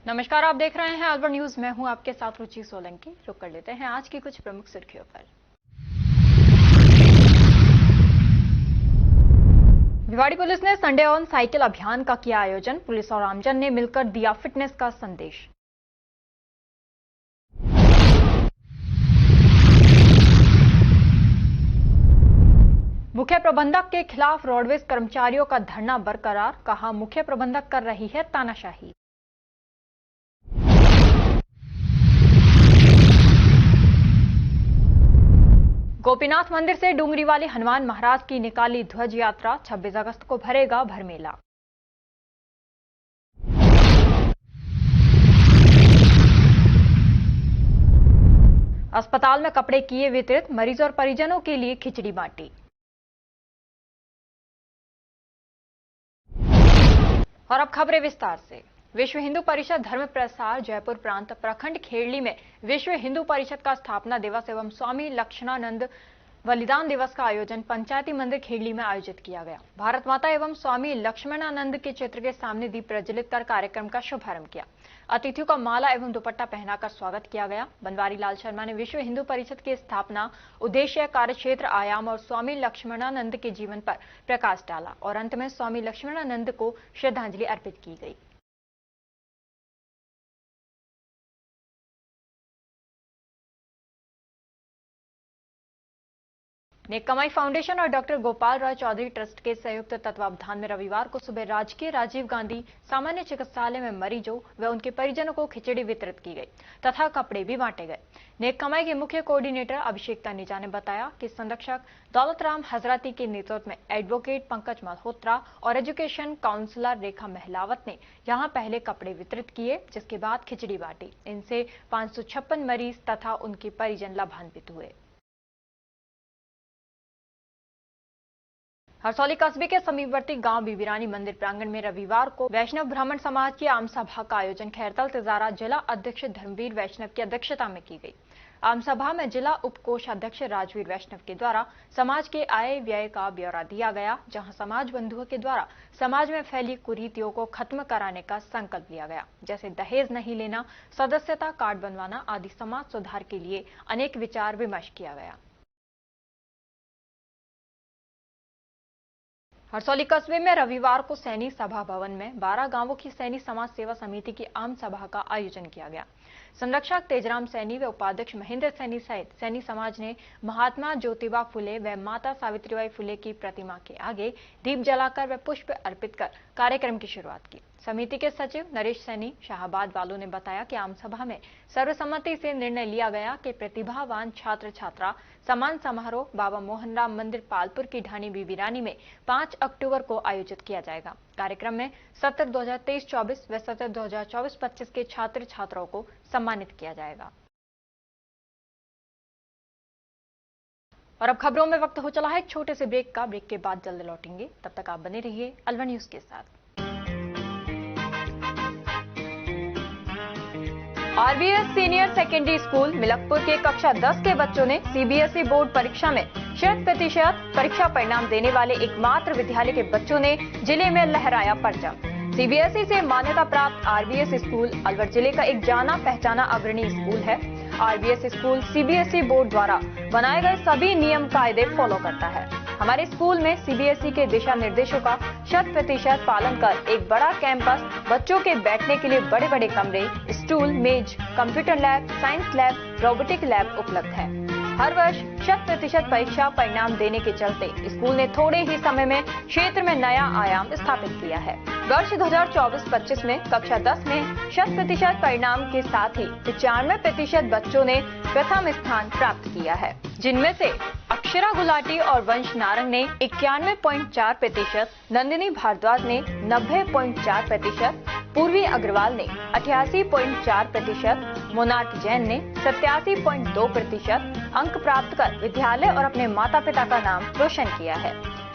नमस्कार, आप देख रहे हैं अलवर न्यूज। मैं हूं आपके साथ रुचि सोलंकी। रुक कर लेते हैं आज की कुछ प्रमुख सुर्खियों पर। भिवाड़ी पुलिस ने संडे ऑन साइकिल अभियान का किया आयोजन। पुलिस और आमजन ने मिलकर दिया फिटनेस का संदेश। मुख्य प्रबंधक के खिलाफ रोडवेज कर्मचारियों का धरना बरकरार। कहा, मुख्य प्रबंधक कर रही है तानाशाही। गोपीनाथ मंदिर से डूंगरीवाली हनुमान महाराज की निकाली ध्वज यात्रा। 26 अगस्त को भरेगा भरमेला। अस्पताल में कपड़े किए वितरित। मरीज और परिजनों के लिए खिचड़ी बांटी। और अब खबरें विस्तार से। विश्व हिंदू परिषद धर्म प्रसार जयपुर प्रांत प्रखंड खेड़ली में विश्व हिंदू परिषद का स्थापना दिवस एवं स्वामी लक्ष्मणानंद बलिदान दिवस का आयोजन पंचायती मंदिर खेड़ली में आयोजित किया गया। भारत माता एवं स्वामी लक्ष्मणानंद के चित्र के सामने दीप प्रज्वलित कर कार्यक्रम का शुभारंभ किया। अतिथियों का माला एवं दुपट्टा पहनाकर स्वागत किया गया। बनवारी लाल शर्मा ने विश्व हिंदू परिषद की स्थापना, उद्देश्य, कार्यक्षेत्र, आयाम और स्वामी लक्ष्मणानंद के जीवन पर प्रकाश डाला और अंत में स्वामी लक्ष्मणानंद को श्रद्धांजलि अर्पित की गई। नेक कमाई फाउंडेशन और डॉक्टर गोपाल राय चौधरी ट्रस्ट के संयुक्त तत्वावधान में रविवार को सुबह राजकीय राजीव गांधी सामान्य चिकित्सालय में मरीजों व उनके परिजनों को खिचड़ी वितरित की गई तथा कपड़े भी बांटे गए। नेक कमाई के मुख्य कोऑर्डिनेटर अभिषेक तनेजा ने बताया कि संरक्षक दौलतराम हजराती के नेतृत्व में एडवोकेट पंकज मल्होत्रा और एजुकेशन काउंसलर रेखा महलावत ने यहां पहले कपड़े वितरित किए, जिसके बाद खिचड़ी बांटी। इनसे 556 मरीज तथा उनके परिजन लाभान्वित हुए। हरसौली कस्बे के समीपवर्ती गांव बीबीरानी मंदिर प्रांगण में रविवार को वैष्णव ब्राह्मण समाज की आम सभा का आयोजन खैरतल तिजारा जिला अध्यक्ष धर्मवीर वैष्णव की अध्यक्षता में की गई। आम सभा में जिला उपकोष अध्यक्ष राजवीर वैष्णव के द्वारा समाज के आय व्यय का ब्यौरा दिया गया, जहां समाज बंधुओं के द्वारा समाज में फैली कुरीतियों को खत्म कराने का संकल्प लिया गया, जैसे दहेज नहीं लेना, सदस्यता कार्ड बनवाना आदि समाज सुधार के लिए अनेक विचार विमर्श किया गया। हरसौली कस्बे में रविवार को सैनी सभा भवन में 12 गांवों की सैनी समाज सेवा समिति की आम सभा का आयोजन किया गया। संरक्षक तेजराम सैनी व उपाध्यक्ष महेंद्र सैनी सहित सैनी समाज ने महात्मा ज्योतिबा फुले व माता सावित्रीबाई फुले की प्रतिमा के आगे दीप जलाकर व पुष्प अर्पित कर कार्यक्रम की शुरुआत की। समिति के सचिव नरेश सैनी शाहबाद वालों ने बताया कि आम सभा में सर्वसम्मति से निर्णय लिया गया कि प्रतिभावान छात्र छात्रा सम्मान समारोह बाबा मोहनराम मंदिर पालपुर की ढाणी बीबीरानी में 5 अक्टूबर को आयोजित किया जाएगा। कार्यक्रम में सत्र 2023-24 व सत्र 2024-25 के छात्र छात्राओं को सम्मानित किया जाएगा। और अब खबरों में वक्त हो चला है एक छोटे से ब्रेक का। ब्रेक के बाद जल्द लौटेंगे, तब तक आप बने रहिए अलवर न्यूज के साथ। RBS senior secondary school Milakpur के कक्षा 10 के बच्चों ने सीबीएसई बोर्ड परीक्षा में 100% परीक्षा परिणाम देने वाले एकमात्र विद्यालय के बच्चों ने जिले में लहराया परचम। सीबीएसई से मान्यता प्राप्त आरबीएस स्कूल अलवर जिले का एक जाना पहचाना अग्रणी स्कूल है। आरबीएस स्कूल सीबीएसई बोर्ड द्वारा बनाए गए सभी नियम कायदे फॉलो करता है। हमारे स्कूल में सीबीएसई के दिशा निर्देशों का 100% पालन कर एक बड़ा कैंपस, बच्चों के बैठने के लिए बड़े बड़े कमरे, स्टूल, मेज, computer lab, science lab, robotic lab उपलब्ध है। हर वर्ष 100% परीक्षा परिणाम देने के चलते स्कूल ने थोड़े ही समय में क्षेत्र में नया आयाम स्थापित किया है। वर्ष 2024-25 में कक्षा 10 में 100% परिणाम के साथ ही 95% बच्चों ने प्रथम स्थान प्राप्त किया है, जिनमें से अक्षरा गुलाटी और वंश नारंग ने 91.4%, नंदिनी भारद्वाज ने 90.4%, पूर्वी अग्रवाल ने 88.4%, मोनार्क जैन ने 87.2% अंक प्राप्त कर विद्यालय और अपने माता पिता का नाम रोशन किया है।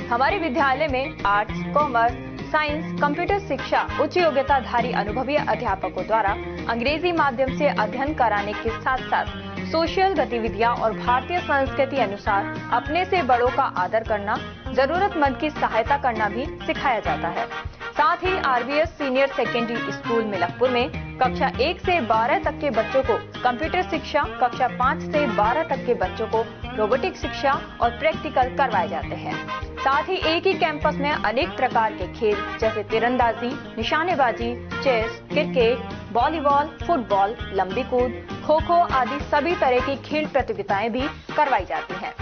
हमारे विद्यालय में आर्ट्स, कॉमर्स, साइंस, कंप्यूटर शिक्षा उच्च योग्यताधारी अनुभवी अध्यापकों द्वारा अंग्रेजी माध्यम से अध्ययन कराने के साथ साथ सोशल गतिविधियां और भारतीय संस्कृति अनुसार अपने से बड़ों का आदर करना, जरूरतमंद की सहायता करना भी सिखाया जाता है। साथ ही RBS senior secondary school Milakpur में कक्षा 1 से 12 तक के बच्चों को कंप्यूटर शिक्षा, कक्षा 5 से 12 तक के बच्चों को रोबोटिक शिक्षा और प्रैक्टिकल करवाए जाते हैं। साथ ही एक ही कैंपस में अनेक प्रकार के खेल जैसे तीरंदाजी, निशानेबाजी, चेस, क्रिकेट, वॉलीबॉल, फुटबॉल, लंबी कूद, खो खो आदि सभी तरह की खेल प्रतियोगिताएं भी करवाई जाती हैं।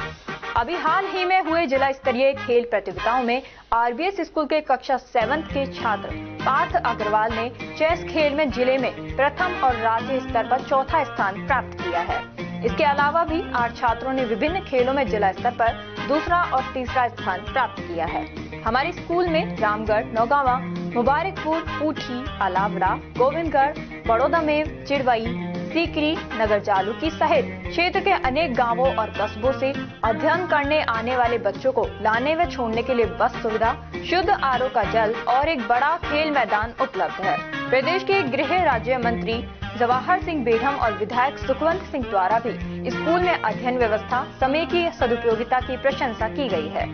अभी हाल ही में हुए जिला स्तरीय खेल प्रतियोगिताओं में आरबीएस स्कूल के कक्षा 7 के छात्र पार्थ अग्रवाल ने चेस खेल में जिले में प्रथम और राज्य स्तर पर चौथा स्थान प्राप्त किया है। इसके अलावा भी 8 छात्रों ने विभिन्न खेलों में जिला स्तर पर दूसरा और तीसरा स्थान प्राप्त किया है। हमारे स्कूल में रामगढ़, नौगावा, मुबारकपुर, ऊटी, अलावड़ा, गोविंदगढ़, बड़ौदा में चिड़वई, सीकरी, नगर जालूकी सहित क्षेत्र के अनेक गांवों और कस्बों से अध्ययन करने आने वाले बच्चों को लाने व छोड़ने के लिए बस सुविधा, शुद्ध आरओ का जल और एक बड़ा खेल मैदान उपलब्ध है। प्रदेश के गृह राज्य मंत्री जवाहर सिंह बेढम और विधायक सुखवंत सिंह द्वारा भी स्कूल में अध्ययन व्यवस्था, समय की सदुपयोगिता की प्रशंसा की गई है।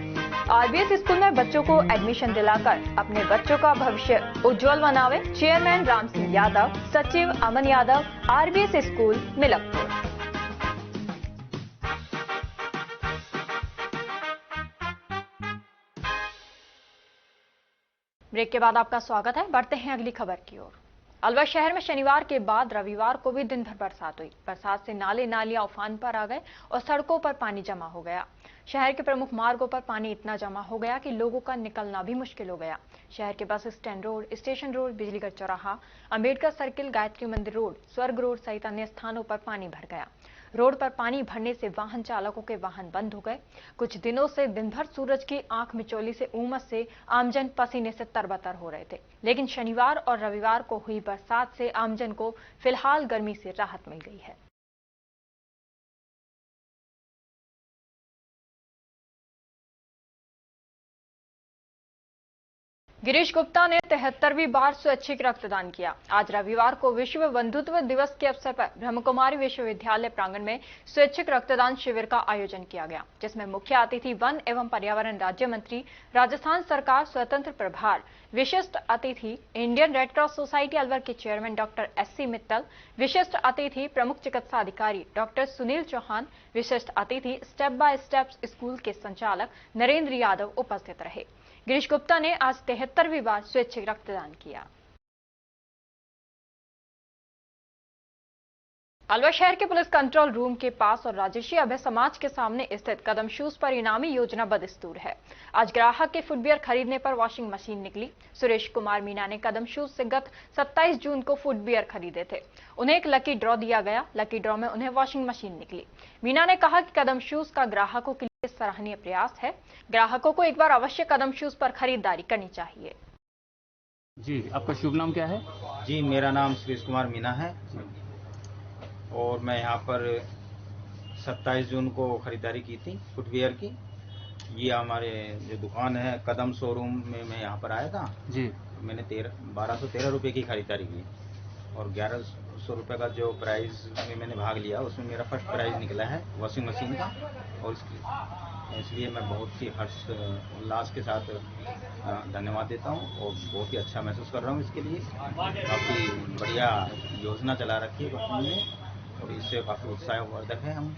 आरबीएस स्कूल में बच्चों को एडमिशन दिलाकर अपने बच्चों का भविष्य उज्जवल बनावे। चेयरमैन राम सिंह यादव, सचिव Aman Yadav, RBS school Milakpur. Break के बाद आपका स्वागत है। बढ़ते हैं अगली खबर की ओर। अलवर शहर में शनिवार के बाद रविवार को भी दिन भर बरसात हुई। बरसात से नाले नालियां उफान पर आ गए और सड़कों पर पानी जमा हो गया। शहर के प्रमुख मार्गों पर पानी इतना जमा हो गया कि लोगों का निकलना भी मुश्किल हो गया। शहर के bus stand road, station road, Bijligarh चौराहा, अंबेडकर सर्किल, गायत्री मंदिर रोड, स्वर्ग रोड सहित अन्य स्थानों पर पानी भर गया। रोड पर पानी भरने से वाहन चालकों के वाहन बंद हो गए। कुछ दिनों से दिन भर सूरज की आंख मिचौली से उमस से आमजन पसीने से तरबतर हो रहे थे, लेकिन शनिवार और रविवार को हुई बरसात से आमजन को फिलहाल गर्मी से राहत मिल गई है। गिरीश गुप्ता ने 73वीं बार स्वैच्छिक रक्तदान किया। आज रविवार को विश्व बंधुत्व दिवस के अवसर पर ब्रह्मकुमारी विश्वविद्यालय प्रांगण में स्वैच्छिक रक्तदान शिविर का आयोजन किया गया, जिसमें मुख्य अतिथि वन एवं पर्यावरण राज्य मंत्री, राजस्थान सरकार स्वतंत्र प्रभार, विशिष्ट अतिथि Indian red cross society Alwar के चेयरमैन डॉक्टर एससी मित्तल, विशिष्ट अतिथि प्रमुख चिकित्सा अधिकारी डॉक्टर सुनील चौहान, विशिष्ट अतिथि स्टेप बाय स्टेप स्कूल के संचालक नरेंद्र यादव उपस्थित रहे। गिरीश गुप्ता ने आज 73वीं बार स्वैच्छिक रक्तदान किया। अलवर शहर के पुलिस कंट्रोल रूम के पास और राजर्षि अभय समाज के सामने स्थित कदम शूज पर इनामी योजना बदस्तूर है। आज ग्राहक के फुटवियर खरीदने पर वॉशिंग मशीन निकली। सुरेश कुमार मीना ने कदम शूज से गत 27 जून को फुटवियर खरीदे थे। उन्हें एक लकी ड्रॉ दिया गया। लकी ड्रॉ में उन्हें वॉशिंग मशीन निकली। मीना ने कहा कि कदम शूज का ग्राहकों के लिए सराहनीय प्रयास है। ग्राहकों को एक बार अवश्य कदम शूज पर खरीदारी करनी चाहिए। जी, आपका शुभ नाम क्या है? जी, मेरा नाम सुरेश कुमार मीना है और मैं यहाँ पर 27 जून को ख़रीदारी की थी फुटवियर की। ये हमारे जो दुकान है कदम शोरूम में मैं यहाँ पर आया था जी। मैंने 1213 रुपये की ख़रीदारी की और 1100 रुपये का जो प्राइज़ में मैंने भाग लिया उसमें मेरा फर्स्ट प्राइज़ निकला है वॉशिंग मशीन का। और इसलिए मैं बहुत ही हर्ष उल्लास के साथ धन्यवाद देता हूँ और बहुत ही अच्छा महसूस कर रहा हूँ इसके लिए। काफ़ी बढ़िया योजना चला रखी है कंपनी ने और इससे काफ़ी उत्साहवर्धक है। हम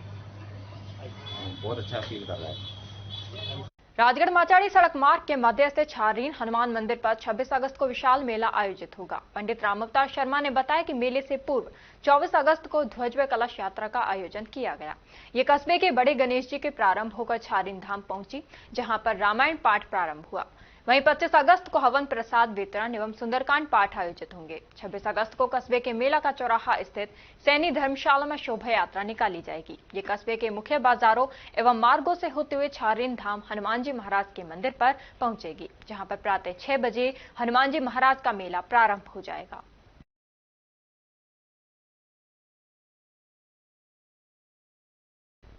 बहुत अच्छा फील कर रहे हैं। राजगढ़ माचाड़ी सड़क मार्ग के मध्य स्थित छारीन हनुमान मंदिर पर 26 अगस्त को विशाल मेला आयोजित होगा। पंडित राम अवतार शर्मा ने बताया कि मेले से पूर्व 24 अगस्त को ध्वज व कलश यात्रा का आयोजन किया गया। ये कस्बे के बड़े गणेश जी के प्रारंभ होकर छारीन धाम पहुंची, जहां पर रामायण पाठ प्रारंभ हुआ। वहीं 25 अगस्त को हवन प्रसाद वितरण एवं सुंदरकांड पाठ आयोजित होंगे। 26 अगस्त को कस्बे के मेला का चौराहा स्थित सैनी धर्मशाला में शोभा यात्रा निकाली जाएगी। ये कस्बे के मुख्य बाजारों एवं मार्गों से होते हुए छारीन धाम हनुमान जी महाराज के मंदिर पर पहुंचेगी, जहां पर प्रातः 6 बजे हनुमान जी महाराज का मेला प्रारंभ हो जाएगा।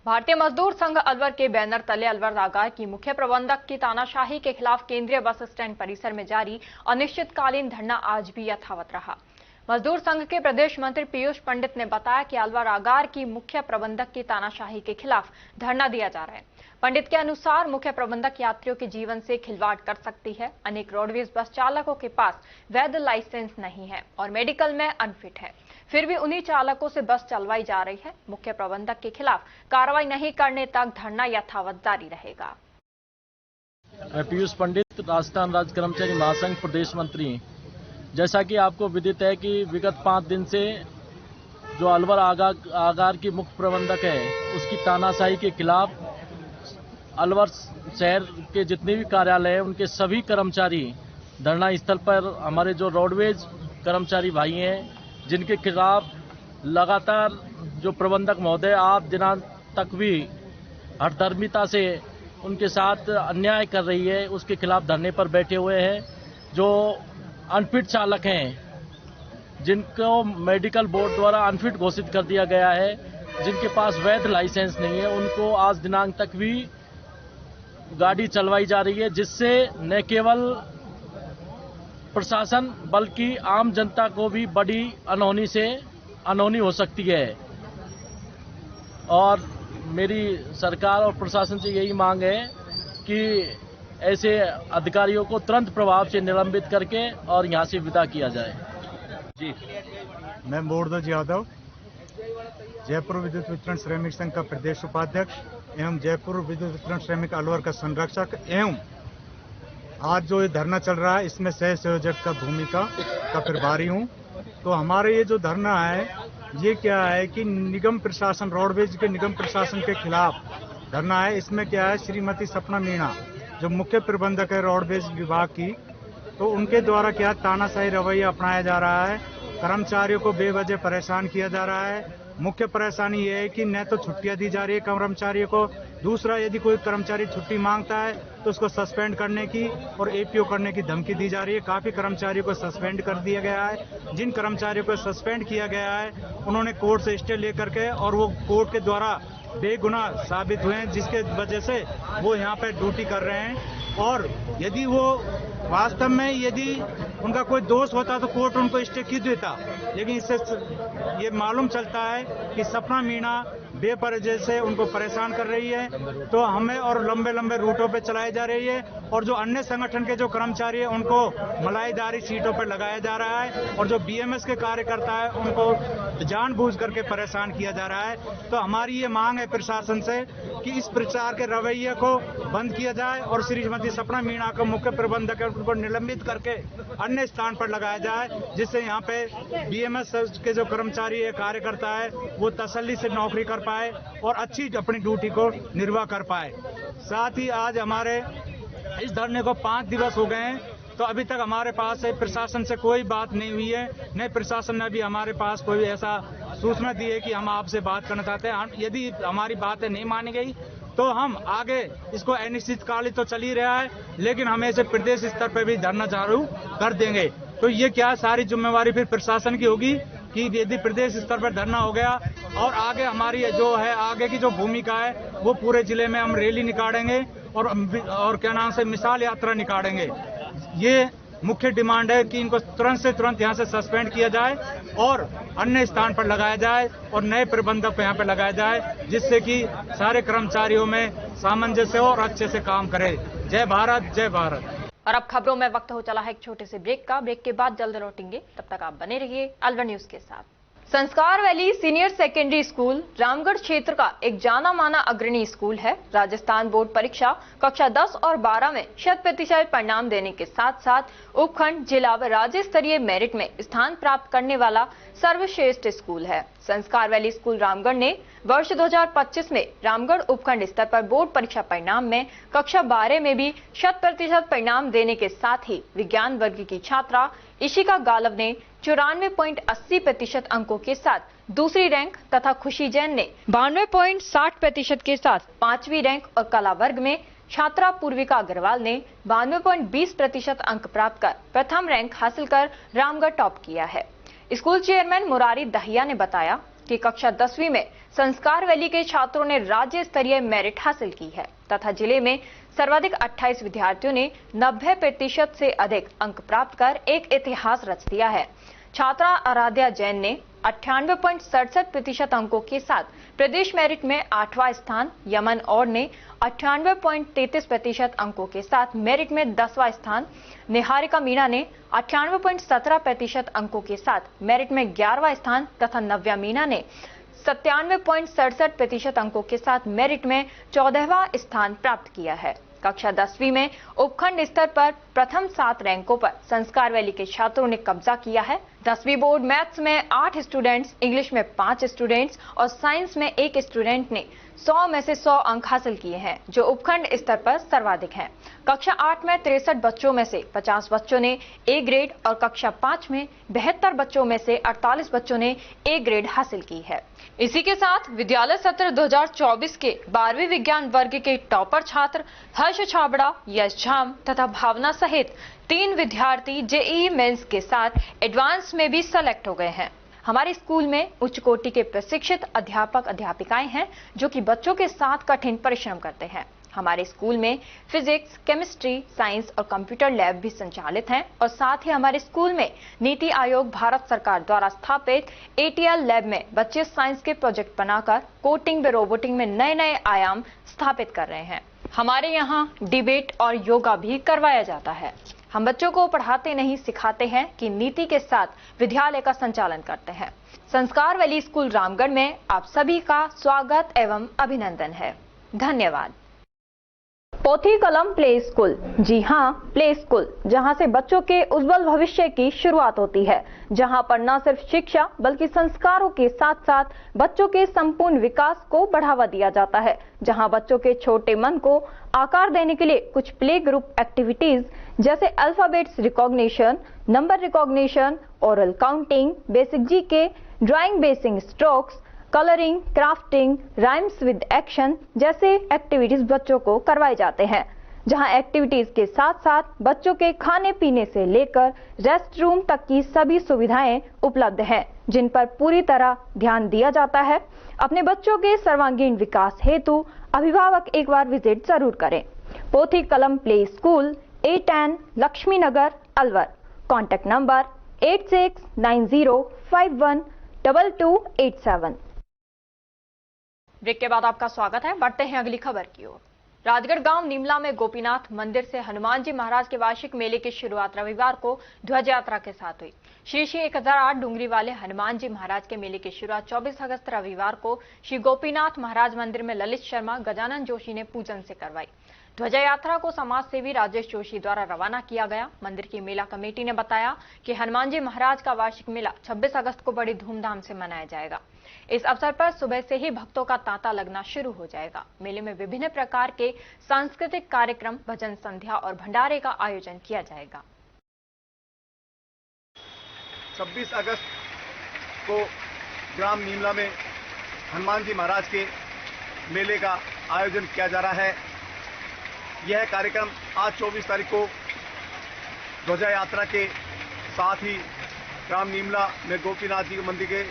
भारतीय मजदूर संघ अलवर के बैनर तले अलवर रागार की मुख्य प्रबंधक की तानाशाही के खिलाफ केंद्रीय बस स्टैंड परिसर में जारी अनिश्चितकालीन धरना आज भी यथावत रहा। मजदूर संघ के प्रदेश मंत्री पीयूष पंडित ने बताया कि अलवर आगार की मुख्य प्रबंधक की तानाशाही के खिलाफ धरना दिया जा रहा है। पंडित के अनुसार मुख्य प्रबंधक यात्रियों के जीवन से खिलवाड़ कर सकती है। अनेक रोडवेज बस चालकों के पास वैध लाइसेंस नहीं है और मेडिकल में अनफिट है, फिर भी उन्हीं चालकों से बस चलवाई जा रही है। मुख्य प्रबंधक के खिलाफ कार्रवाई नहीं करने तक धरना यथावत जारी रहेगा। मैं पीयूष पंडित, राजस्थान राज्य कर्मचारी महासंघ प्रदेश मंत्री। जैसा कि आपको विदित है कि विगत 5 दिन से जो अलवर आगार की मुख्य प्रबंधक है उसकी तानाशाही के खिलाफ अलवर शहर के जितने भी कार्यालय हैं उनके सभी कर्मचारी धरना स्थल पर, हमारे जो रोडवेज कर्मचारी भाई हैं जिनके खिलाफ लगातार जो प्रबंधक महोदय आप दिनांक तक भी हठधर्मिता से उनके साथ अन्याय कर रही है, उसके खिलाफ धरने पर बैठे हुए हैं। जो अनफिट चालक हैं जिनको मेडिकल बोर्ड द्वारा अनफिट घोषित कर दिया गया है, जिनके पास वैध लाइसेंस नहीं है, उनको आज दिनांक तक भी गाड़ी चलवाई जा रही है, जिससे न केवल प्रशासन बल्कि आम जनता को भी बड़ी अनहोनी हो सकती है। और मेरी सरकार और प्रशासन से यही मांग है कि ऐसे अधिकारियों को तुरंत प्रभाव से निलंबित करके और यहां से विदा किया जाए। जी, मैं मोरध्वज यादव, जयपुर विद्युत वितरण श्रमिक संघ का प्रदेश उपाध्यक्ष एवं जयपुर विद्युत वितरण श्रमिक अलवर का संरक्षक एवं आज जो ये धरना चल रहा है इसमें सह संयोजक का भूमिका का प्रभारी हूँ। तो हमारे ये जो धरना है ये क्या है कि निगम प्रशासन, रोडवेज के निगम प्रशासन के खिलाफ धरना है। इसमें क्या है, श्रीमती सपना मीणा जो मुख्य प्रबंधक है रोडवेज विभाग की, तो उनके द्वारा क्या तानाशाही रवैया अपनाया जा रहा है, कर्मचारियों को बेवजह परेशान किया जा रहा है। मुख्य परेशानी ये है कि न तो छुट्टियां दी जा रही है कर्मचारियों को, दूसरा यदि कोई कर्मचारी छुट्टी मांगता है तो उसको सस्पेंड करने की और एपीओ करने की धमकी दी जा रही है। काफी कर्मचारियों को सस्पेंड कर दिया गया है। जिन कर्मचारियों को सस्पेंड किया गया है उन्होंने कोर्ट से स्टे लेकर के और वो कोर्ट के द्वारा बेगुनाह साबित हुए हैं, जिसके वजह से वो यहाँ पे ड्यूटी कर रहे हैं। और यदि वो वास्तव में यदि उनका कोई दोष होता तो कोर्ट उनको स्टे क्यों देता, लेकिन इससे ये मालूम चलता है कि सपना मीणा बेवजह से उनको परेशान कर रही है। तो हमें और लंबे लंबे रूटों पे चलाई जा रही है और जो अन्य संगठन के जो कर्मचारी है उनको मलाईदारी सीटों पर लगाया जा रहा है और जो बीएमएस के कार्यकर्ता है उनको जानबूझ करके परेशान किया जा रहा है। तो हमारी ये मांग है प्रशासन से कि इस प्रचार के रवैये को बंद किया जाए और श्रीमती सपना मीणा को मुख्य प्रबंधक उनको निलंबित करके अन्य स्थान पर लगाया जाए, जिससे यहाँ पे बीएमएस के जो कर्मचारी है, कार्यकर्ता है, वो तसल्ली से नौकरी कर पाए और अच्छी अपनी ड्यूटी को निर्वाह कर पाए। साथ ही आज हमारे इस धरने को 5 दिवस हो गए हैं, तो अभी तक हमारे पास प्रशासन से कोई बात नहीं हुई है, न प्रशासन ने भी हमारे पास कोई ऐसा सूचना दी है कि हम आपसे बात करना चाहते हैं। यदि हमारी बातें नहीं मानी गई तो हम आगे इसको अनिश्चितकालिक तो चल ही रहा है, लेकिन हम ऐसे प्रदेश स्तर पर भी धरना चालू कर देंगे। तो ये क्या सारी जिम्मेवारी फिर प्रशासन की होगी कि यदि प्रदेश स्तर पर धरना हो गया और आगे हमारी जो है आगे की जो भूमिका है वो पूरे जिले में हम रैली निकालेंगे और क्या नाम से मिसाल यात्रा निकालेंगे। ये मुख्य डिमांड है कि इनको तुरंत से तुरंत यहाँ से सस्पेंड किया जाए और अन्य स्थान पर लगाया जाए और नए प्रबंधक को यहाँ पर लगाया जाए, जिससे कि सारे कर्मचारियों में सामंजस्य हो और अच्छे से काम करे। जय भारत, जय भारत। और अब खबरों में वक्त हो चला है एक छोटे से ब्रेक का। ब्रेक के बाद जल्द लौटेंगे, तब तक आप बने रहिए अलवर न्यूज के साथ। संस्कार valley senior secondary school Ramgarh क्षेत्र का एक जाना माना अग्रणी स्कूल है। राजस्थान बोर्ड परीक्षा कक्षा 10 और 12 में 100% परिणाम देने के साथ साथ उपखंड, जिला व राज्य स्तरीय मेरिट में स्थान प्राप्त करने वाला सर्वश्रेष्ठ स्कूल है। संस्कार वैली स्कूल रामगढ़ ने वर्ष 2025 में रामगढ़ उपखंड स्तर पर बोर्ड परीक्षा परिणाम में कक्षा 12 में भी 100% परिणाम देने के साथ ही विज्ञान वर्ग की छात्रा इशिका गालव ने 94.80% अंकों के साथ दूसरी रैंक तथा खुशी जैन ने 92.60% के साथ 5वीं रैंक और कला वर्ग में छात्रा पूर्विका अग्रवाल ने 92.20% अंक प्राप्त कर प्रथम रैंक हासिल कर रामगढ़ टॉप किया है। स्कूल चेयरमैन मुरारी दहिया ने बताया कि कक्षा 10वीं में संस्कार वैली के छात्रों ने राज्य स्तरीय मेरिट हासिल की है तथा जिले में सर्वाधिक 28 विद्यार्थियों ने 90% से अधिक अंक प्राप्त कर एक इतिहास रच दिया है। छात्रा आराध्या जैन ने 98.67% अंकों के साथ प्रदेश मेरिट में 8वां स्थान, यमन और ने 98.33% अंकों के साथ मेरिट में 10वां स्थान, निहारिका मीणा ने 98.17% अंकों के साथ मेरिट में 11वां स्थान तथा नव्या मीणा ने 97.67% अंकों के साथ मेरिट में 14वां स्थान प्राप्त किया है। कक्षा 10वीं में उपखंड स्तर पर प्रथम 7 रैंकों पर संस्कार वैली के छात्रों ने कब्जा किया है। 10वीं बोर्ड मैथ्स में 8 स्टूडेंट्स, इंग्लिश में 5 स्टूडेंट्स और साइंस में 1 स्टूडेंट ने 100 में से 100 अंक हासिल किए हैं, जो उपखंड स्तर पर सर्वाधिक हैं। कक्षा 8 में 63 बच्चों में से 50 बच्चों ने ए ग्रेड और कक्षा 5 में 72 बच्चों में से 48 बच्चों ने ए ग्रेड हासिल की है। इसी के साथ विद्यालय सत्र 2024 के 12वीं विज्ञान वर्ग के टॉपर छात्र हर्ष छाबड़ा, यश झाम तथा भावना सहित 3 विद्यार्थी जेईई मेंस के साथ एडवांस में भी सेलेक्ट हो गए हैं। हमारे स्कूल में उच्च कोटि के प्रशिक्षित अध्यापक अध्यापिकाएं हैं जो कि बच्चों के साथ कठिन परिश्रम करते हैं। हमारे स्कूल में फिजिक्स, केमिस्ट्री, साइंस और कंप्यूटर लैब भी संचालित हैं और साथ ही हमारे स्कूल में नीति आयोग भारत सरकार द्वारा स्थापित एटीएल लैब में बच्चे साइंस के प्रोजेक्ट बनाकर कोडिंग व रोबोटिंग में नए नए आयाम स्थापित कर रहे हैं। हमारे यहाँ डिबेट और योगा भी करवाया जाता है। हम बच्चों को पढ़ाते नहीं सिखाते हैं कि नीति के साथ विद्यालय का संचालन करते हैं। संस्कार वैली स्कूल रामगढ़ में आप सभी का स्वागत एवं अभिनंदन है। धन्यवाद। पोथी कलम प्ले स्कूल, जी हाँ, प्ले स्कूल, जहां से बच्चों के उज्जवल भविष्य की शुरुआत होती है, जहां पर न सिर्फ शिक्षा बल्कि संस्कारों के साथ साथ बच्चों के संपूर्ण विकास को बढ़ावा दिया जाता है, जहां बच्चों के छोटे मन को आकार देने के लिए कुछ प्ले ग्रुप एक्टिविटीज जैसे alphabets recognition, number recognition, oral counting, basic GK, drawing basic strokes, colouring, crafting, rhymes with action जैसे एक्टिविटीज बच्चों को करवाए जाते हैं, जहां एक्टिविटीज के साथ साथ बच्चों के खाने पीने से लेकर रेस्ट रूम तक की सभी सुविधाएं उपलब्ध हैं, जिन पर पूरी तरह ध्यान दिया जाता है। अपने बच्चों के सर्वांगीण विकास हेतु अभिभावक एक बार विजिट जरूर करें। Pothi Kalam play school, A10 Lakshmi Nagar, Alwar. Contact number 8690512287। Break के बाद आपका स्वागत है। बढ़ते हैं अगली खबर की ओर। राजगढ़ गांव नीमला में गोपीनाथ मंदिर से हनुमान जी महाराज के वार्षिक मेले की शुरुआत रविवार को ध्वज यात्रा के साथ हुई। श्री 1008 डूंगरी वाले हनुमान जी महाराज के मेले की शुरुआत 24 अगस्त रविवार को श्री गोपीनाथ महाराज मंदिर में ललित शर्मा, गजानन जोशी ने पूजन से करवाई। ध्वजा यात्रा को समाज सेवी राजेश जोशी द्वारा रवाना किया गया। मंदिर की मेला कमेटी ने बताया कि हनुमान जी महाराज का वार्षिक मेला 26 अगस्त को बड़ी धूमधाम से मनाया जाएगा। इस अवसर पर सुबह से ही भक्तों का तांता लगना शुरू हो जाएगा। मेले में विभिन्न प्रकार के सांस्कृतिक कार्यक्रम, भजन संध्या और भंडारे का आयोजन किया जाएगा। 26 अगस्त को ग्राम नीमला में हनुमान जी महाराज के मेले का आयोजन किया जा रहा है। यह कार्यक्रम आज 24 तारीख को ध्वजा यात्रा के साथ ही ग्राम नीमला में गोपीनाथ जी के मंदिर के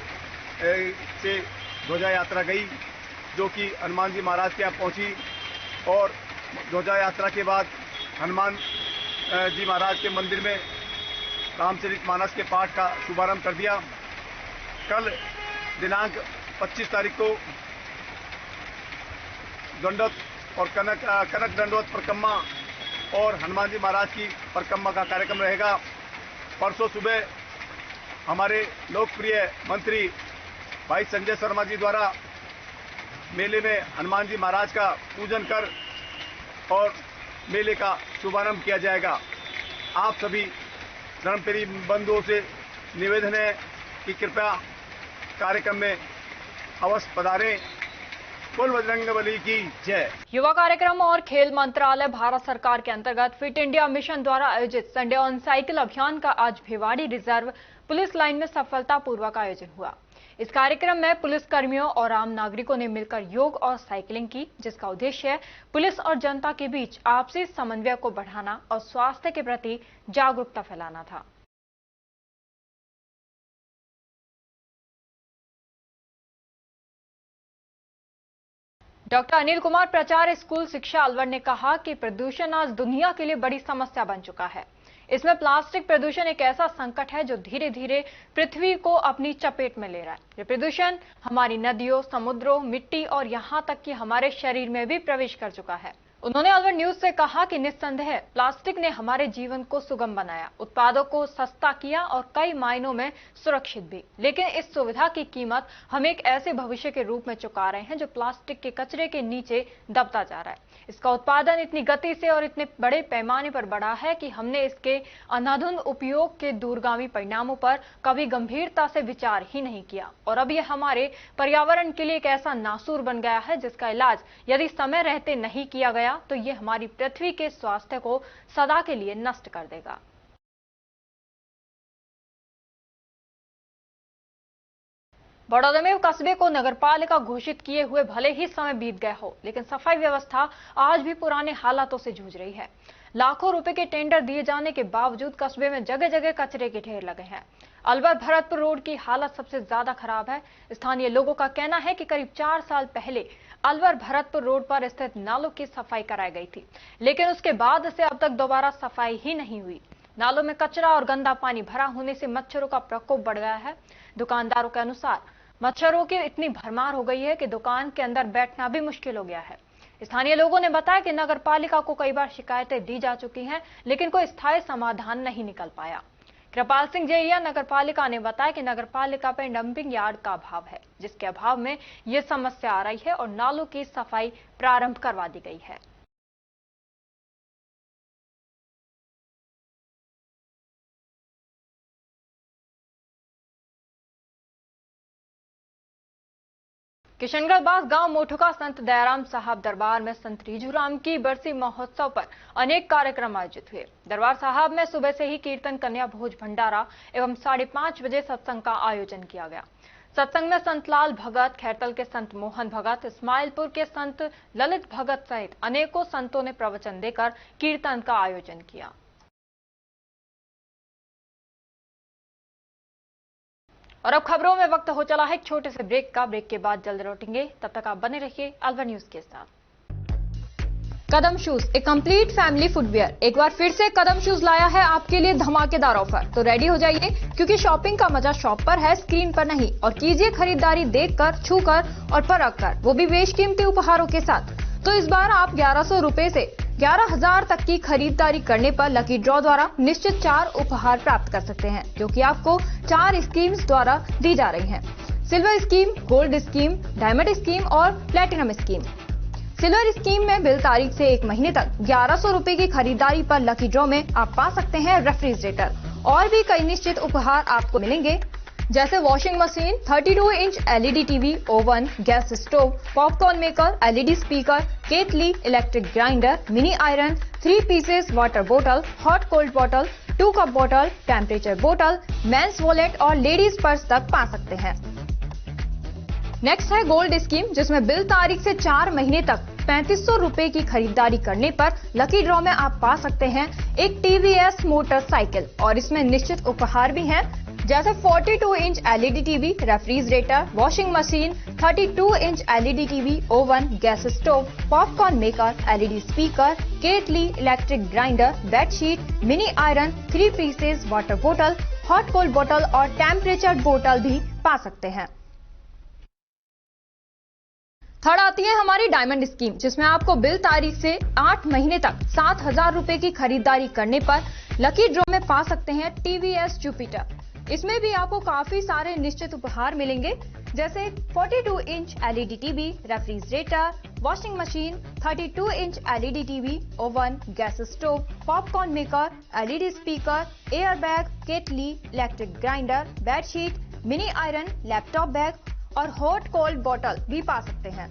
से ध्वजा यात्रा गई, जो कि हनुमान जी महाराज के यहाँ पहुंची और ध्वजा यात्रा के बाद हनुमान जी महाराज के मंदिर में रामचरितमानस के पाठ का शुभारंभ कर दिया। कल दिनांक 25 तारीख को दंडवत और कनक दंडवत परिक्रमा और हनुमान जी महाराज की परिक्रमा का कार्यक्रम रहेगा। परसों सुबह हमारे लोकप्रिय मंत्री भाई संजय शर्मा जी द्वारा मेले में हनुमान जी महाराज का पूजन कर और मेले का शुभारंभ किया जाएगा। आप सभी धर्मप्रेमी बंधुओं से निवेदन है कि कृपया कार्यक्रम में अवश्य पधारें। बोल बजरंगबली की जय। युवा कार्यक्रम और खेल मंत्रालय भारत सरकार के अंतर्गत फिट इंडिया मिशन द्वारा आयोजित संडे ऑन साइकिल अभियान का आज भिवाड़ी रिजर्व पुलिस लाइन में सफलतापूर्वक आयोजन हुआ। इस कार्यक्रम में पुलिस कर्मियों और आम नागरिकों ने मिलकर योग और साइकिलिंग की, जिसका उद्देश्य पुलिस और जनता के बीच आपसी समन्वय को बढ़ाना और स्वास्थ्य के प्रति जागरूकता फैलाना था। डॉक्टर अनिल कुमार प्राचार्य स्कूल शिक्षा अलवर ने कहा कि प्रदूषण आज दुनिया के लिए बड़ी समस्या बन चुका है। इसमें प्लास्टिक प्रदूषण एक ऐसा संकट है जो धीरे धीरे पृथ्वी को अपनी चपेट में ले रहा है। ये प्रदूषण हमारी नदियों, समुद्रों, मिट्टी और यहाँ तक कि हमारे शरीर में भी प्रवेश कर चुका है। उन्होंने अलवर न्यूज से कहा कि निस्संदेह प्लास्टिक ने हमारे जीवन को सुगम बनाया, उत्पादों को सस्ता किया और कई मायनों में सुरक्षित भी। लेकिन इस सुविधा की कीमत हम एक ऐसे भविष्य के रूप में चुका रहे हैं जो प्लास्टिक के कचरे के नीचे दबता जा रहा है। इसका उत्पादन इतनी गति से और इतने बड़े पैमाने पर बढ़ा है कि हमने इसके अनाधुन उपयोग के दूरगामी परिणामों पर कभी गंभीरता से विचार ही नहीं किया और अब यह हमारे पर्यावरण के लिए एक ऐसा नासूर बन गया है जिसका इलाज यदि समय रहते नहीं किया गया तो यह हमारी पृथ्वी के स्वास्थ्य को सदा के लिए नष्ट कर देगा। बड़ौदा में कस्बे को नगरपालिका घोषित किए हुए भले ही समय बीत गया हो, लेकिन सफाई व्यवस्था आज भी पुराने हालातों से जूझ रही है। लाखों रुपए के टेंडर दिए जाने के बावजूद कस्बे में जगह जगह कचरे के ढेर लगे हैं। अलवर भरतपुर रोड की हालत सबसे ज्यादा खराब है। स्थानीय लोगों का कहना है कि करीब 4 साल पहले अलवर भरतपुर रोड पर स्थित नालों की सफाई कराई गई थी, लेकिन उसके बाद से अब तक दोबारा सफाई ही नहीं हुई। नालों में कचरा और गंदा पानी भरा होने से मच्छरों का प्रकोप बढ़ गया है। दुकानदारों के अनुसार मच्छरों की इतनी भरमार हो गई है कि दुकान के अंदर बैठना भी मुश्किल हो गया है। स्थानीय लोगों ने बताया कि नगरपालिका को कई बार शिकायतें दी जा चुकी हैं, लेकिन कोई स्थायी समाधान नहीं निकल पाया। कृपाल सिंह जैया नगरपालिका ने बताया कि नगरपालिका पर डंपिंग यार्ड का अभाव है, जिसके अभाव में ये समस्या आ रही है और नालों की सफाई प्रारंभ करवा दी गई है। किशनगढ़ बास गांव मोठुका संत दयाराम साहब दरबार में संत रीजूराम की बरसी महोत्सव पर अनेक कार्यक्रम आयोजित हुए। दरबार साहब में सुबह से ही कीर्तन, कन्या भोज, भंडारा एवं 5:30 बजे सत्संग का आयोजन किया गया। सत्संग में संत लाल भगत, खैरतल के संत मोहन भगत, इस्माइलपुर के संत ललित भगत सहित अनेकों संतों ने प्रवचन देकर कीर्तन का आयोजन किया। और अब खबरों में वक्त हो चला है एक छोटे से ब्रेक का। ब्रेक के बाद जल्द लौटेंगे, तब तक आप बने रहिए अलवर न्यूज के साथ। कदम शूज, एक कंप्लीट फैमिली फुटवियर, एक बार फिर से कदम शूज लाया है आपके लिए धमाकेदार ऑफर। तो रेडी हो जाइए, क्योंकि शॉपिंग का मजा शॉप पर है, स्क्रीन पर नहीं। और कीजिए खरीदारी देखकर, छूकर और परख कर, वो भी बेशकीमती उपहारों के साथ। तो इस बार आप 1100 रुपए से 11,000 तक की खरीदारी करने पर लकी ड्रॉ द्वारा निश्चित 4 उपहार प्राप्त कर सकते हैं, जो कि आपको 4 स्कीम्स द्वारा दी जा रही हैं। Silver scheme, gold scheme, diamond scheme और प्लेटिनम स्कीम। सिल्वर स्कीम में बिल तारीख से 1 महीने तक 1100 रुपए की खरीदारी पर लकी ड्रॉ में आप पा सकते हैं रेफ्रिजरेटर और भी कई निश्चित उपहार आपको मिलेंगे, जैसे washing machine, 32 inch LED TV, oven, gas stove, popcorn maker, LED speaker, केतली, electric grinder, mini iron, 3 pieces water बोतल, हॉट कोल्ड बोतल, 2 कप बोतल, टेम्परेचर बोतल, मेंस वॉलेट और लेडीज पर्स तक पा सकते हैं। नेक्स्ट है गोल्ड स्कीम, जिसमें बिल तारीख से 4 महीने तक 3500 रुपए की खरीदारी करने पर लकी ड्रॉ में आप पा सकते हैं एक TVS मोटरसाइकिल और इसमें निश्चित उपहार भी हैं, जैसे 42 inch LED TV, refrigerator, washing machine, 32 inch LED TV, oven, gas stove, popcorn maker, LED speaker, kettle, electric grinder, bedsheet, mini iron, 3 pieces water बोतल, हॉट कोल्ड बोतल और टेम्परेचर बोतल भी पा सकते हैं। थर्ड आती है हमारी डायमंड स्कीम, जिसमें आपको बिल तारीख से 8 महीने तक 7,000 रुपए की खरीदारी करने पर लकी ड्रॉ में पा सकते हैं TVS जुपिटर। इसमें भी आपको काफी सारे निश्चित उपहार मिलेंगे, जैसे 42 inch LED TV, refrigerator, washing machine, 32 inch LED TV, oven, gas stove, popcorn maker, LED speaker, air bag, kettle, electric grinder, bedsheet, mini iron, laptop bag और हॉट कोल्ड बोतल भी पा सकते हैं।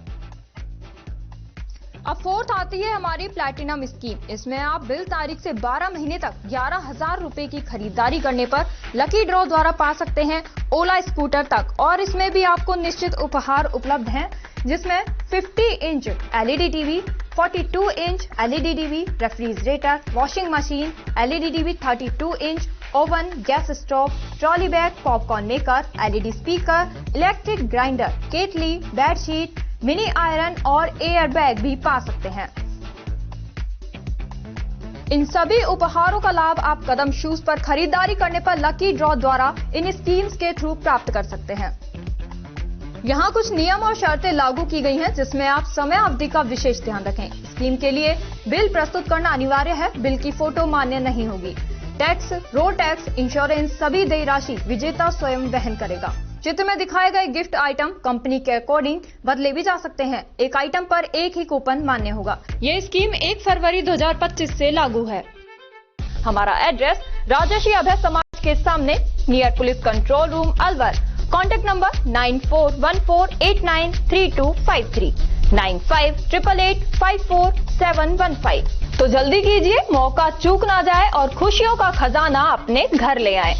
अब फोर्थ आती है हमारी प्लैटिनम स्कीम। इसमें आप बिल तारीख से 12 महीने तक 11,000 रुपए की खरीदारी करने पर लकी ड्रॉ द्वारा पा सकते हैं ओला स्कूटर तक और इसमें भी आपको निश्चित उपहार उपलब्ध हैं, जिसमें 50 inch LED TV, 42 inch LED TV, refrigerator, washing machine, LED TV, 32 inch, oven, gas stove, trolley bag, popcorn maker, LED speaker, electric grinder, kettle, bedsheet, mini iron और एयर बैग भी पा सकते हैं। इन सभी उपहारों का लाभ आप कदम शूज पर खरीदारी करने पर लकी ड्रॉ द्वारा इन स्कीम्स के थ्रू प्राप्त कर सकते हैं। यहाँ कुछ नियम और शर्तें लागू की गई हैं, जिसमें आप समय अवधि का विशेष ध्यान रखें। स्कीम के लिए बिल प्रस्तुत करना अनिवार्य है। बिल की फोटो मान्य नहीं होगी। टैक्स, रोड टैक्स, इंश्योरेंस सभी देय राशि विजेता स्वयं वहन करेगा। चित्र में दिखाए गए गिफ्ट आइटम कंपनी के अकॉर्डिंग बदले भी जा सकते हैं। एक आइटम पर एक ही कूपन मान्य होगा। ये स्कीम 1 फरवरी 2025 से लागू है। हमारा एड्रेस राजर्षि अभय समाज के सामने, near police control room, Alwar. Contact number 9414893253, 9588854715। तो जल्दी कीजिए, मौका चूक ना जाए और खुशियों का खजाना अपने घर ले आए।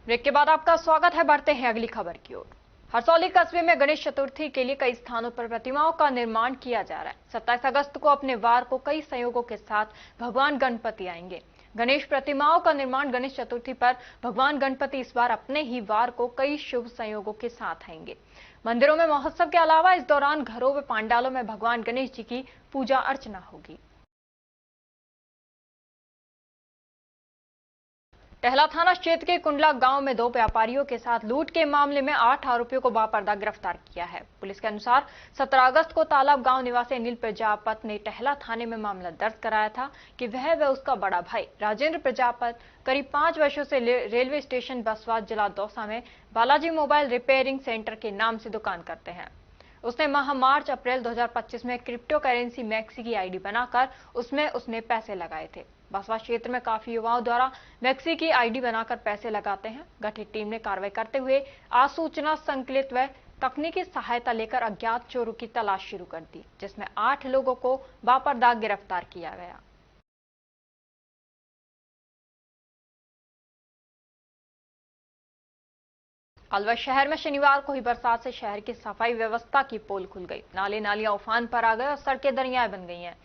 ब्रेक के बाद आपका स्वागत है। बढ़ते हैं अगली खबर की ओर। हरसौली कस्बे में गणेश चतुर्थी के लिए कई स्थानों पर प्रतिमाओं का निर्माण किया जा रहा है। 27 अगस्त को अपने वार को कई संयोगों के साथ भगवान गणपति आएंगे। गणेश प्रतिमाओं का निर्माण गणेश चतुर्थी पर भगवान गणपति इस बार अपने ही वार को कई शुभ संयोगों के साथ आएंगे। मंदिरों में महोत्सव के अलावा इस दौरान घरों व पांडालों में भगवान गणेश जी की पूजा अर्चना होगी। टहला थाना क्षेत्र के कुंडला गांव में 2 व्यापारियों के साथ लूट के मामले में 8 आरोपियों को बापर्दा गिरफ्तार किया है। पुलिस के अनुसार 17 अगस्त को तालाब गांव निवासी अनिल प्रजापत ने टहला थाने में मामला दर्ज कराया था कि वह व उसका बड़ा भाई राजेंद्र प्रजापत करीब 5 वर्षों से रेलवे स्टेशन बसवा जिला दौसा में बालाजी मोबाइल रिपेयरिंग सेंटर के नाम से दुकान करते हैं। उसने माह मार्च अप्रैल 2025 में क्रिप्टो करेंसी मैक्सी की आईडी बनाकर उसने पैसे लगाए थे। बसवा क्षेत्र में काफी युवाओं द्वारा मैक्सी की आईडी बनाकर पैसे लगाते हैं। गठित टीम ने कार्रवाई करते हुए आसूचना संकलित व तकनीकी सहायता लेकर अज्ञात चोरों की तलाश शुरू कर दी, जिसमें 8 लोगों को बापर्दा गिरफ्तार किया गया। अलवर शहर में शनिवार को ही बरसात से शहर की सफाई व्यवस्था की पोल खुल गई। नाले नालियां उफान पर आ गए और सड़कें दरियाएं बन गई हैं।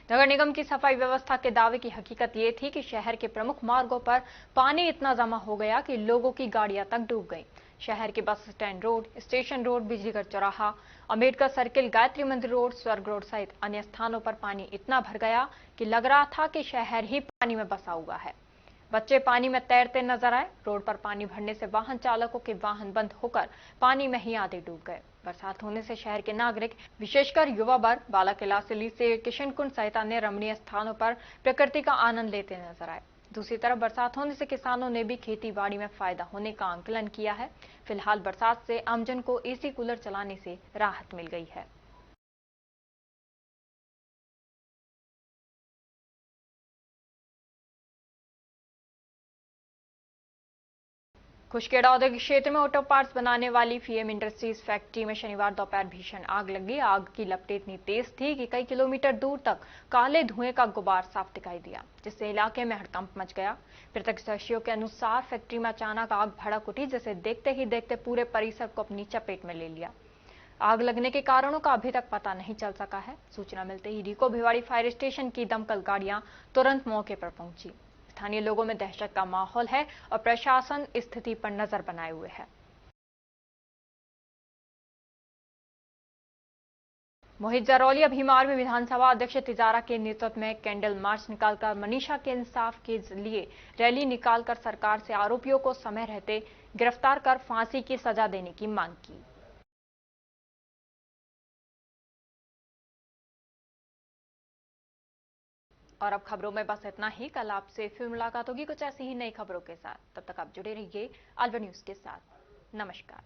नगर निगम की सफाई व्यवस्था के दावे की हकीकत ये थी कि शहर के प्रमुख मार्गों पर पानी इतना जमा हो गया कि लोगों की गाड़ियां तक डूब गईं। शहर के bus stand road, station road, Bijlighar चौराहा, अंबेडकर सर्किल, गायत्री मंदिर रोड, स्वर्ग रोड सहित अन्य स्थानों पर पानी इतना भर गया कि लग रहा था कि शहर ही पानी में बसा हुआ है। बच्चे पानी में तैरते नजर आए। रोड पर पानी भरने से वाहन चालकों के वाहन बंद होकर पानी में ही आधे डूब गए। बरसात होने से शहर के नागरिक, विशेषकर युवा वर्ग, बालाकिला से किशनकुंड सहित अन्य रमणीय स्थानों पर प्रकृति का आनंद लेते नजर आए। दूसरी तरफ बरसात होने से किसानों ने भी खेती बाड़ी में फायदा होने का आंकलन किया है। फिलहाल बरसात से आमजन को एसी कूलर चलाने से राहत मिल गई है। खुशखेड़ा औद्योगिक क्षेत्र में ऑटो पार्ट्स बनाने वाली फीएम इंडस्ट्रीज फैक्ट्री में शनिवार दोपहर भीषण आग लगी। आग की लपटें इतनी तेज थी कि कई किलोमीटर दूर तक काले धुएं का गुबार साफ दिखाई दिया, जिससे इलाके में हड़कंप मच गया। प्रत्यक्षदर्शियों के अनुसार फैक्ट्री में अचानक आग भड़क उठी, जिसे देखते ही देखते पूरे परिसर को अपनी चपेट में ले लिया। आग लगने के कारणों का अभी तक पता नहीं चल सका है। सूचना मिलते ही रिको भिवाड़ी फायर स्टेशन की दमकल गाड़ियां तुरंत मौके पर पहुंची। स्थानीय लोगों में दहशत का माहौल है और प्रशासन स्थिति पर नजर बनाए हुए है। मोहित जरौली भीमार में विधानसभा अध्यक्ष तिजारा के नेतृत्व में कैंडल मार्च निकालकर मनीषा के इंसाफ के लिए रैली निकालकर सरकार से आरोपियों को समय रहते गिरफ्तार कर फांसी की सजा देने की मांग की। और अब खबरों में बस इतना ही। कल आपसे फिर मुलाकात होगी कुछ ऐसी ही नई खबरों के साथ। तब तक आप जुड़े रहिए अलवर न्यूज के साथ। नमस्कार।